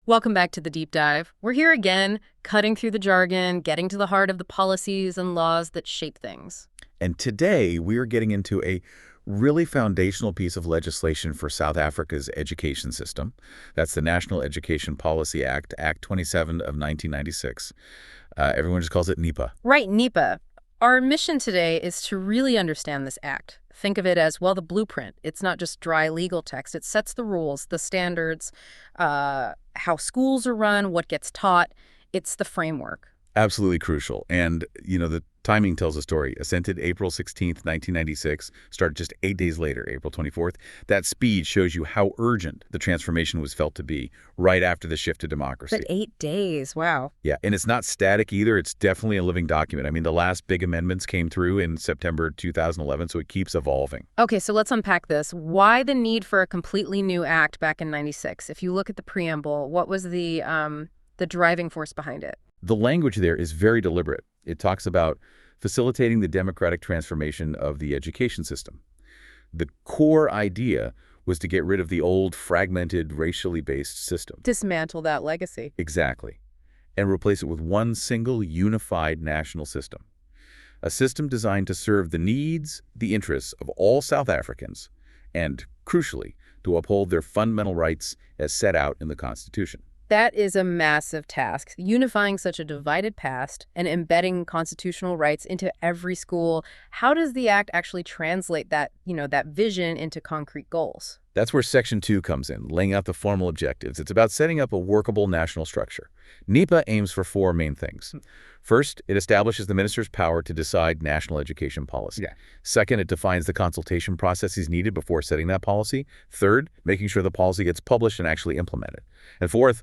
Welcome back to the deep dive. We're here again, cutting through the jargon, getting to the heart of the policies and laws that shape things. And today, we are getting into a really foundational piece of legislation for South Africa's education system. That's the National Education Policy Act, Act 27 of 1996. Everyone just calls it NEPA. Right, NEPA. Our mission today is to really understand this act. Think of it as, well, the blueprint. It's not just dry legal text. It sets the rules, the standards, how schools are run, what gets taught. It's the framework. Absolutely crucial. And, the timing tells a story. Assented April 16th, 1996, started just 8 days later, April 24th. That speed shows you how urgent the transformation was felt to be right after the shift to democracy. But 8 days, wow. Yeah, and it's not static either. It's definitely a living document. I mean, the last big amendments came through in September 2011, so it keeps evolving. Okay, so let's unpack this. Why the need for a completely new act back in 96? If you look at the preamble, what was the driving force behind it? The language there is very deliberate. It talks about facilitating the democratic transformation of the education system. The core idea was to get rid of the old, fragmented, racially based system. Dismantle that legacy. Exactly. And replace it with one single, unified national system. A system designed to serve the needs, the interests of all South Africans, and, crucially, to uphold their fundamental rights as set out in the Constitution. That is a massive task, unifying such a divided past and embedding constitutional rights into every school. How does the act actually translate that, that vision into concrete goals? That's where Section 2 comes in, laying out the formal objectives. It's about setting up a workable national structure. NEPA aims for 4 main things. First, it establishes the minister's power to decide national education policy. Yeah. Second, it defines the consultation processes needed before setting that policy. Third, making sure the policy gets published and actually implemented. And fourth,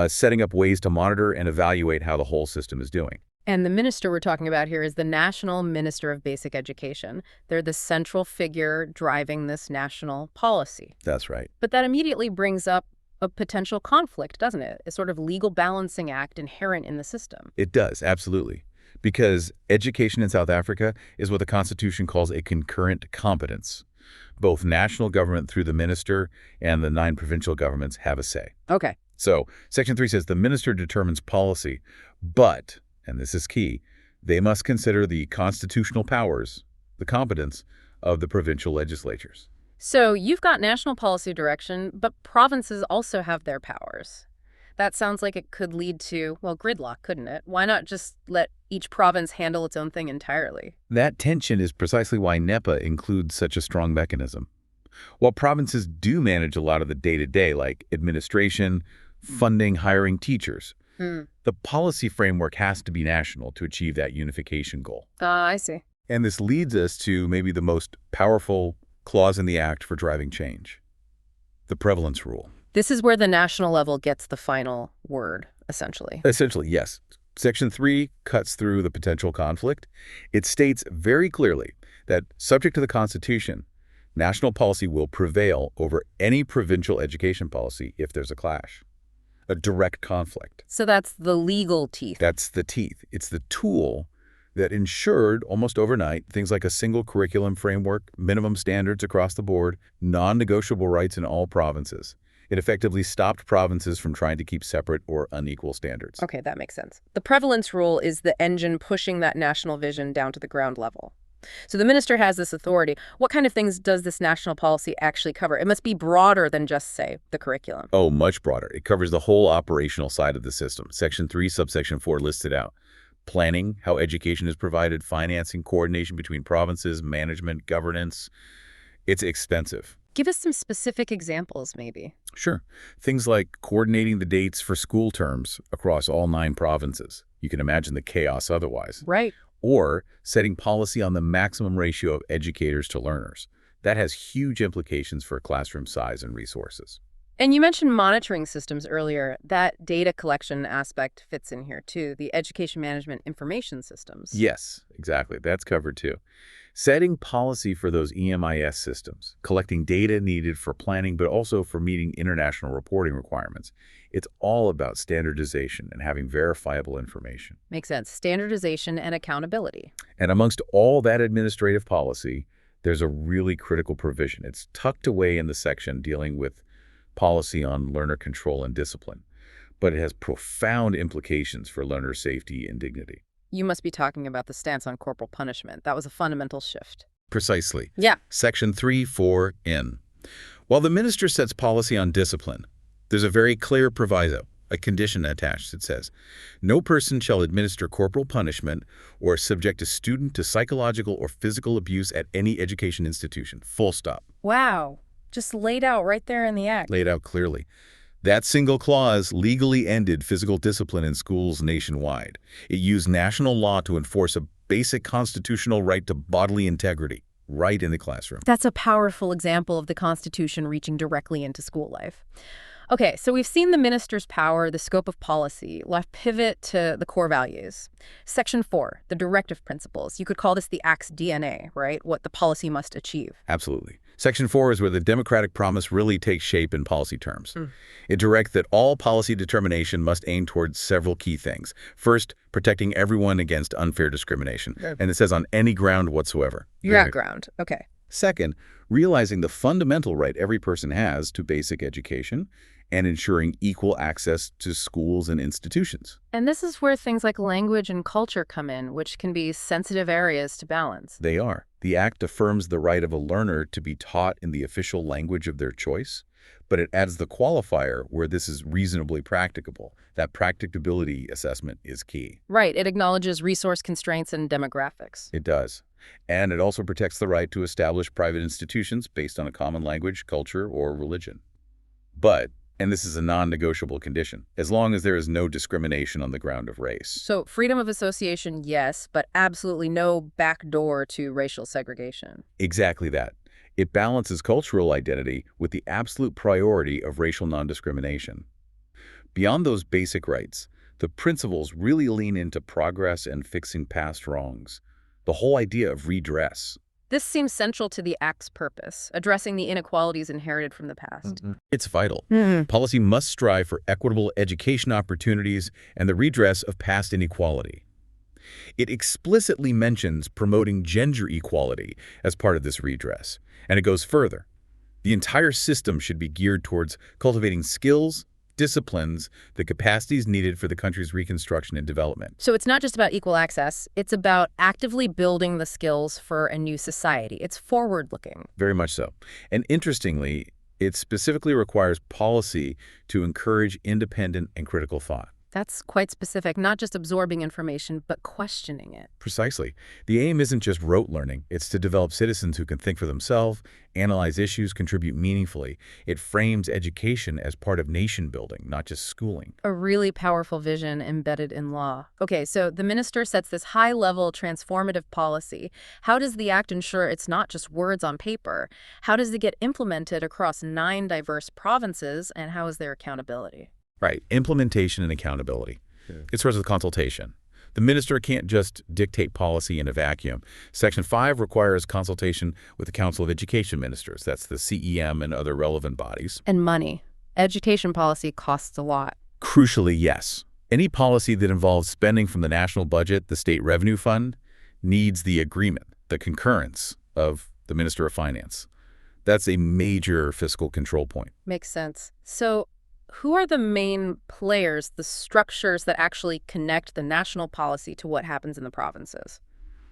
setting up ways to monitor and evaluate how the whole system is doing. And the minister we're talking about here is the National Minister of Basic Education. They're the central figure driving this national policy. That's right. But that immediately brings up a potential conflict, doesn't it? A sort of legal balancing act inherent in the system. It does, absolutely. Because education in South Africa is what the Constitution calls a concurrent competence. Both national government through the minister and the 9 provincial governments have a say. Okay. So, Section 3 says the minister determines policy, but, and this is key, they must consider the constitutional powers, the competence of the provincial legislatures. So you've got national policy direction, but provinces also have their powers. That sounds like it could lead to, well, gridlock, couldn't it? Why not just let each province handle its own thing entirely? That tension is precisely why NEPA includes such a strong mechanism. While provinces do manage a lot of the day-to-day, like administration, funding, hiring teachers, the policy framework has to be national to achieve that unification goal. I see. And this leads us to maybe the most powerful clause in the act for driving change, the prevalence rule. This is where the national level gets the final word, essentially. Essentially, yes. Section 3 cuts through the potential conflict. It states very clearly that, subject to the Constitution, national policy will prevail over any provincial education policy if there's a clash, a direct conflict. So that's the legal teeth. That's the teeth. It's the tool that ensured almost overnight things like a single curriculum framework, minimum standards across the board, non-negotiable rights in all provinces. It effectively stopped provinces from trying to keep separate or unequal standards. Okay, that makes sense. The prevalence rule is the engine pushing that national vision down to the ground level. So the minister has this authority. What kind of things does this national policy actually cover? It must be broader than just, say, the curriculum. Oh, much broader. It covers the whole operational side of the system. Section 3, subsection 4 lists it out. Planning, how education is provided, financing, coordination between provinces, management, governance. It's expensive. Give us some specific examples, maybe. Sure. Things like coordinating the dates for school terms across all 9 provinces. You can imagine the chaos otherwise. Right. Or setting policy on the maximum ratio of educators to learners. That has huge implications for classroom size and resources. And you mentioned monitoring systems earlier. That data collection aspect fits in here, too, the education management information systems. Yes, exactly. That's covered, too. Setting policy for those EMIS systems, collecting data needed for planning, but also for meeting international reporting requirements. It's all about standardization and having verifiable information. Makes sense. Standardization and accountability. And amongst all that administrative policy, there's a really critical provision. It's tucked away in the section dealing with policy on learner control and discipline. but it has profound implications for learner safety and dignity. You must be talking about the stance on corporal punishment. That was a fundamental shift. Precisely. Yeah. Section 3(4)(n). While the minister sets policy on discipline, there's a very clear proviso, a condition attached that says, no person shall administer corporal punishment or subject a student to psychological or physical abuse at any education institution. Full stop. Wow. Just laid out right there in the act. Laid out clearly. That single clause legally ended physical discipline in schools nationwide. It used national law to enforce a basic constitutional right to bodily integrity right in the classroom. That's a powerful example of the Constitution reaching directly into school life. Okay, so we've seen the minister's power, the scope of policy. Let's pivot to the core values. Section 4, the directive principles. You could call this the Act's DNA, right? What the policy must achieve. Absolutely. Section 4 is where the democratic promise really takes shape in policy terms. It directs that all policy determination must aim towards several key things. First, protecting everyone against unfair discrimination. And it says on any ground whatsoever. Ground. Okay. Second, realizing the fundamental right every person has to basic education and ensuring equal access to schools and institutions. And this is where things like language and culture come in, which can be sensitive areas to balance. They are. The Act affirms the right of a learner to be taught in the official language of their choice, but it adds the qualifier where this is reasonably practicable. That practicability assessment is key. Right. It acknowledges resource constraints and demographics. It does. And it also protects the right to establish private institutions based on a common language, culture, or religion. But, and this is a non-negotiable condition, as long as there is no discrimination on the ground of race. So freedom of association, yes, but absolutely no backdoor to racial segregation. Exactly that. It balances cultural identity with the absolute priority of racial non-discrimination. Beyond those basic rights, the principles really lean into progress and fixing past wrongs. The whole idea of redress. This seems central to the Act's purpose, addressing the inequalities inherited from the past. It's vital. Policy must strive for equitable education opportunities and the redress of past inequality. It explicitly mentions promoting gender equality as part of this redress, and it goes further. The entire system should be geared towards cultivating skills, disciplines, the capacities needed for the country's reconstruction and development. So it's not just about equal access, it's about actively building the skills for a new society. It's forward-looking. Very much so. And interestingly, it specifically requires policy to encourage independent and critical thought. That's quite specific, not just absorbing information, but questioning it. Precisely. The aim isn't just rote learning. It's to develop citizens who can think for themselves, analyze issues, contribute meaningfully. It frames education as part of nation building, not just schooling. A really powerful vision embedded in law. Okay, so the minister sets this high-level transformative policy. How does the Act ensure it's not just words on paper? How does it get implemented across 9 diverse provinces, and how is there accountability? Right. Implementation and accountability. It starts with consultation. The minister can't just dictate policy in a vacuum. Section 5 requires consultation with the Council of Education Ministers. That's the CEM and other relevant bodies. And money. Education policy costs a lot. Crucially, yes. Any policy that involves spending from the national budget, the state revenue fund, needs the agreement, the concurrence of the Minister of Finance. That's a major fiscal control point. Makes sense. So who are the main players, the structures that actually connect the national policy to what happens in the provinces?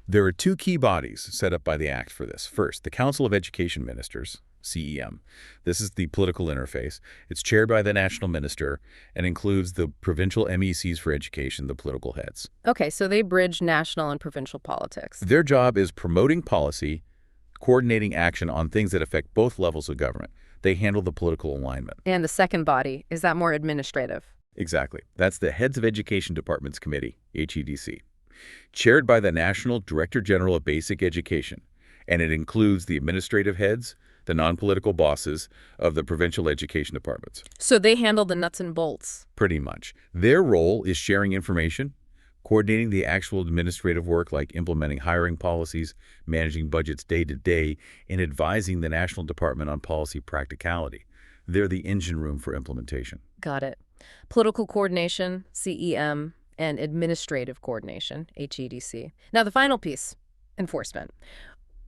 There are 2 key bodies set up by the Act for this. First, the Council of Education Ministers, CEM. This is the political interface. It's chaired by the national minister and includes the provincial MECs for education, the political heads. Okay, so they bridge national and provincial politics. Their job is promoting policy, coordinating action on things that affect both levels of government. They handle the political alignment. And the second body, is that more administrative? Exactly. That's the Heads of Education Departments Committee, HEDC, chaired by the National Director General of Basic Education, and it includes the administrative heads, the non-political bosses of the provincial education departments. So they handle the nuts and bolts. Pretty much. Their role is sharing information, coordinating the actual administrative work like implementing hiring policies, managing budgets day to day, and advising the National Department on policy practicality. They're the engine room for implementation. Got it. Political coordination, CEM, and administrative coordination, HEDC. Now the final piece, enforcement.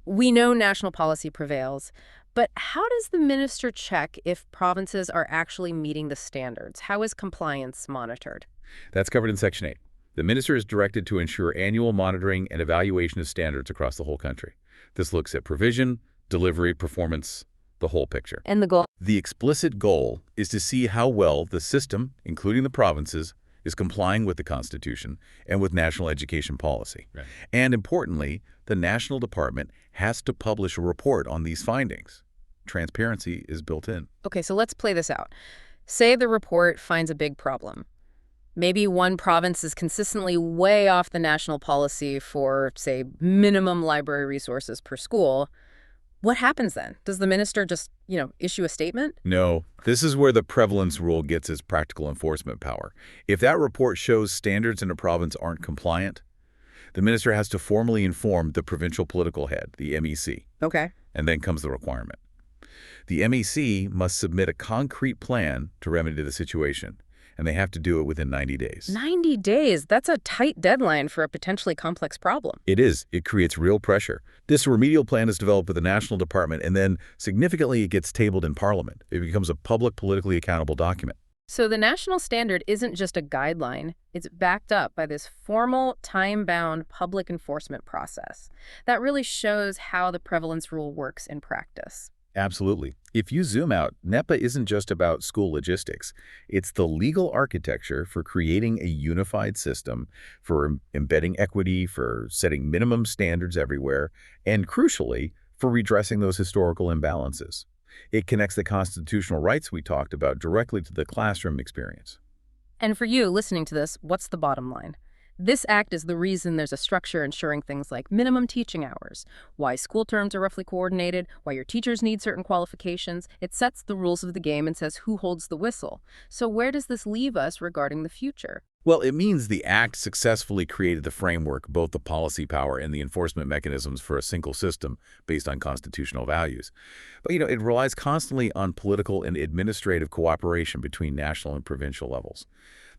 We know national policy prevails, But how does the minister check if provinces are actually meeting the standards? How is compliance monitored? That's covered in Section 8. The minister is directed to ensure annual monitoring and evaluation of standards across the whole country. This looks at provision, delivery, performance, the whole picture. And the goal? The explicit goal is to see how well the system, including the provinces, is complying with the Constitution and with national education policy. Right. And importantly, the national department has to publish a report on these findings. Transparency is built in. Okay, so let's play this out. Say the report finds a big problem. Maybe one province is consistently way off the national policy for, say, minimum library resources per school. What happens then? Does the minister just, issue a statement? No, this is where the prevalence rule gets its practical enforcement power. If that report shows standards in a province aren't compliant, the minister has to formally inform the provincial political head, the MEC. Okay. And then comes the requirement. The MEC must submit a concrete plan to remedy the situation, and they have to do it within 90 days. 90 days? That's a tight deadline for a potentially complex problem. It is. It creates real pressure. This remedial plan is developed with the national department, and then significantly it gets tabled in Parliament. It becomes a public, politically accountable document. So the national standard isn't just a guideline. It's backed up by this formal, time-bound public enforcement process. That really shows how the prevalence rule works in practice. Absolutely. If you zoom out, NEPA isn't just about school logistics. It's the legal architecture for creating a unified system, for embedding equity, for setting minimum standards everywhere, and crucially, for redressing those historical imbalances. It connects the constitutional rights we talked about directly to the classroom experience. And for you listening to this, what's the bottom line? This act is the reason there's a structure ensuring things like minimum teaching hours, why school terms are roughly coordinated, why your teachers need certain qualifications. It sets the rules of the game and says who holds the whistle. So where does this leave us regarding the future? Well, it means the Act successfully created the framework, both the policy power and the enforcement mechanisms for a single system based on constitutional values. But, it relies constantly on political and administrative cooperation between national and provincial levels.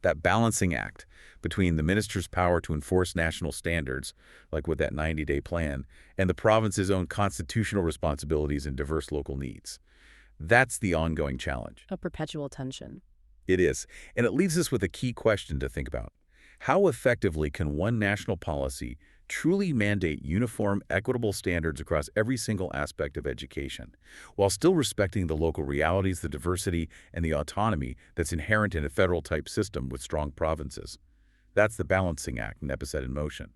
That balancing act between the minister's power to enforce national standards, like with that 90-day plan, and the province's own constitutional responsibilities and diverse local needs. That's the ongoing challenge. A perpetual tension. It is. And it leaves us with a key question to think about. How effectively can one national policy truly mandate uniform, equitable standards across every single aspect of education, while still respecting the local realities, the diversity, and the autonomy that's inherent in a federal-type system with strong provinces? That's the balancing act NEPA set in motion.